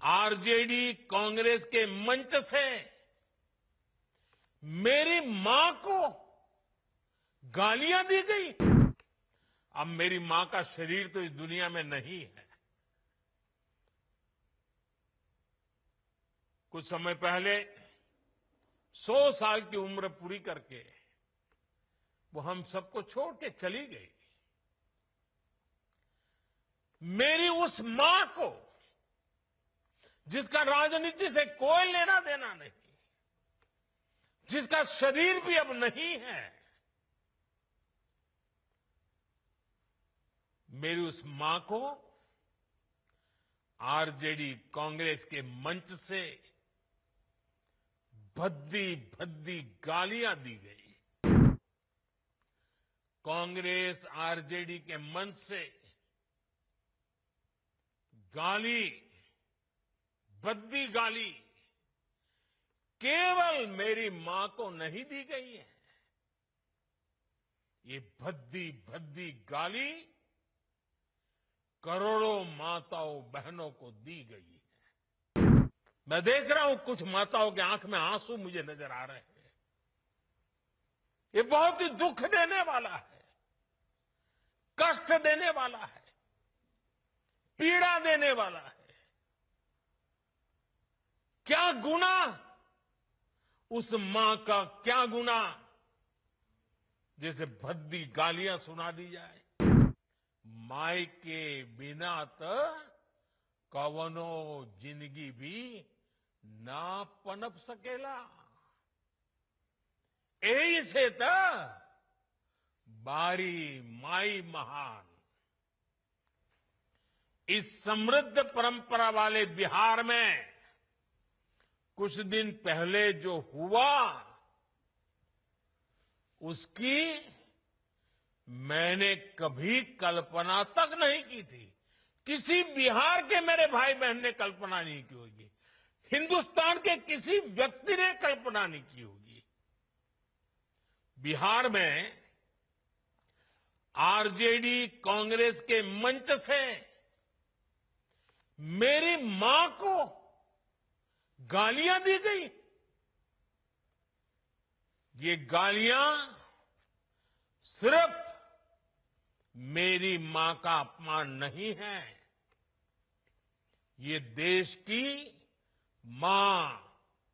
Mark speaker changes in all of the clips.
Speaker 1: RJD Congress के मंच से मेरी मां को गालियां दी गई। अब मेरी मां का शरीर तो इस दुनिया में नहीं है। कुछ समय पहले 100 साल की उम्र पूरी करके वो हम सबको छोड़ के चली गई। मेरी उस मां को, जिसका राजनीति से कोई लेना देना नहीं, जिसका शरीर भी अब नहीं है, मेरी उस मां को आरजेडी कांग्रेस के मंच से भद्दी भद्दी गालियां दी गई। कांग्रेस आरजेडी के मंच से गाली, भद्दी गाली केवल मेरी मां को नहीं दी गई है। ये भद्दी भद्दी गाली करोड़ों माताओं बहनों को दी गई है। मैं देख रहा हूं कुछ माताओं की आंख में आंसू मुझे नजर आ रहे हैं। ये बहुत ही दुख देने वाला है, कष्ट देने वाला है, पीड़ा देने वाला है। क्या गुना उस मां का, क्या गुना जैसे भद्दी गालियां सुना दी जाए। माई के बिना तो कवनो जिंदगी भी ना पनप सकेला। यही से तो बारी माई महान। इस समृद्ध परंपरा वाले बिहार में कुछ दिन पहले जो हुआ, उसकी मैंने कभी कल्पना तक नहीं की थी। किसी बिहार के मेरे भाई बहन ने कल्पना नहीं की होगी, हिंदुस्तान के किसी व्यक्ति ने कल्पना नहीं की होगी। बिहार में आरजेडी कांग्रेस के मंच से मेरी मां को गालियां दी गई। ये गालियां सिर्फ मेरी मां का अपमान नहीं है, ये देश की मां,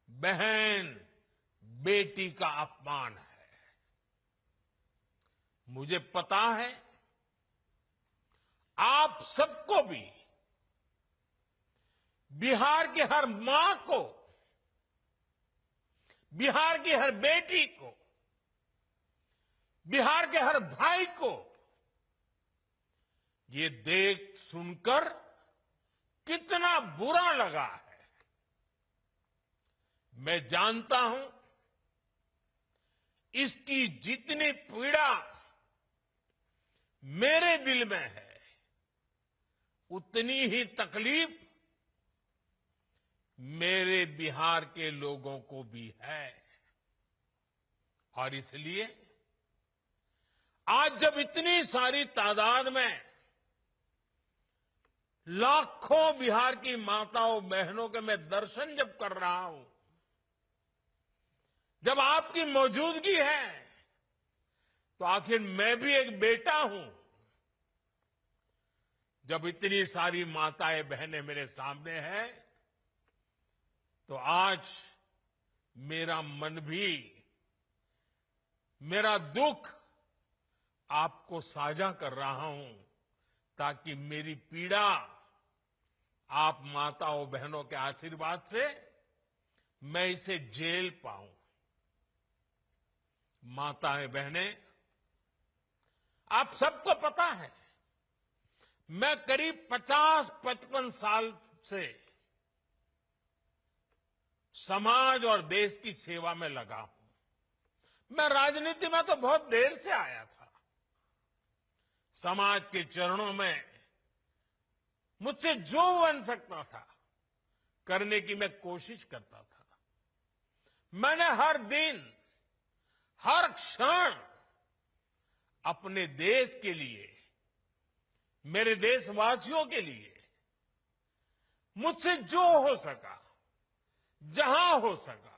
Speaker 1: बहन, बेटी का अपमान है। मुझे पता है आप सबको भी, बिहार की हर मां को, बिहार की हर बेटी को, बिहार के हर भाई को ये देख सुनकर कितना बुरा लगा है। मैं जानता हूं इसकी जितनी पीड़ा मेरे दिल में है, उतनी ही तकलीफ मेरे बिहार के लोगों को भी है। और इसलिए आज जब इतनी सारी तादाद में लाखों बिहार की माताओं बहनों के मैं दर्शन जब कर रहा हूं, जब आपकी मौजूदगी है, तो आखिर मैं भी एक बेटा हूं। जब इतनी सारी माताएं बहनें मेरे सामने हैं, तो आज मेरा मन भी, मेरा दुख आपको साझा कर रहा हूं, ताकि मेरी पीड़ा आप माताओं बहनों के आशीर्वाद से मैं इसे झेल पाऊं। माताएं बहनें, आप सबको पता है मैं करीब 50-55 साल से समाज और देश की सेवा में लगा हूं। मैं राजनीति में तो बहुत देर से आया था। समाज के चरणों में मुझसे जो बन सकता था करने की मैं कोशिश करता था। मैंने हर दिन, हर क्षण अपने देश के लिए, मेरे देशवासियों के लिए मुझसे जो हो सका, जहां हो सका,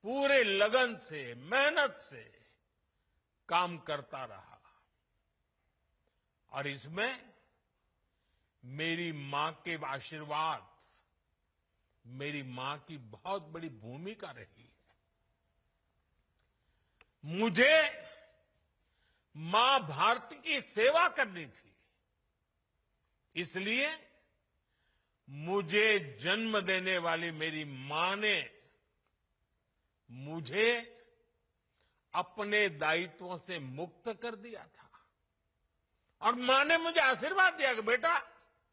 Speaker 1: पूरे लगन से, मेहनत से काम करता रहा। और इसमें मेरी मां के आशीर्वाद, मेरी मां की बहुत बड़ी भूमिका रही है। मुझे मां भारती की सेवा करनी थी, इसलिए मुझे जन्म देने वाली मेरी मां ने मुझे अपने दायित्वों से मुक्त कर दिया था। और मां ने मुझे आशीर्वाद दिया कि बेटा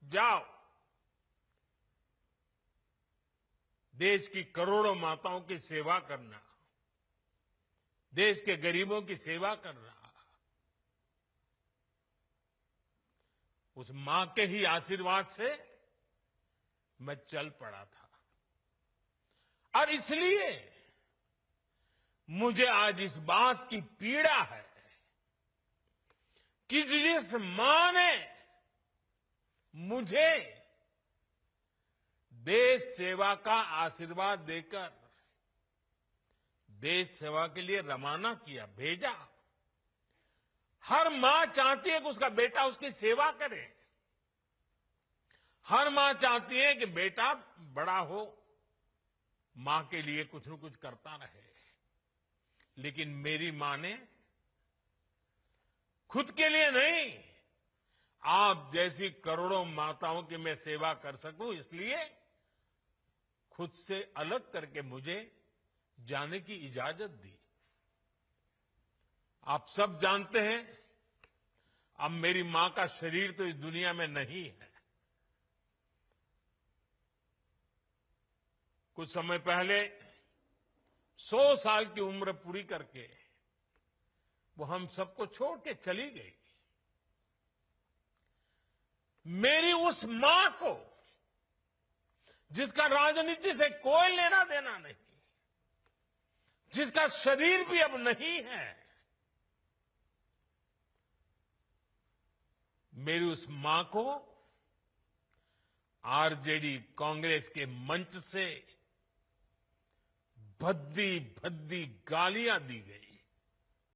Speaker 1: जाओ, देश की करोड़ों माताओं की सेवा करना, देश के गरीबों की सेवा करना। उस मां के ही आशीर्वाद से मैं चल पड़ा था। और इसलिए मुझे आज इस बात की पीड़ा है कि जिस मां ने मुझे देश सेवा का आशीर्वाद देकर देश सेवा के लिए रवाना किया, भेजा, हर मां चाहती है कि उसका बेटा उसकी सेवा करे। हर मां चाहती है कि बेटा बड़ा हो, मां के लिए कुछ न कुछ करता रहे। लेकिन मेरी मां ने खुद के लिए नहीं, आप जैसी करोड़ों माताओं की मैं सेवा कर सकूं, इसलिए खुद से अलग करके मुझे जाने की इजाजत दी। आप सब जानते हैं, अब मेरी मां का शरीर तो इस दुनिया में नहीं है। कुछ समय पहले 100 साल की उम्र पूरी करके वो हम सबको छोड़ के चली गई। मेरी उस मां को, जिसका राजनीति से कोई लेना देना नहीं, जिसका शरीर भी अब नहीं है, मेरी उस मां को आरजेडी कांग्रेस के मंच से भद्दी भद्दी गालियां दी गई।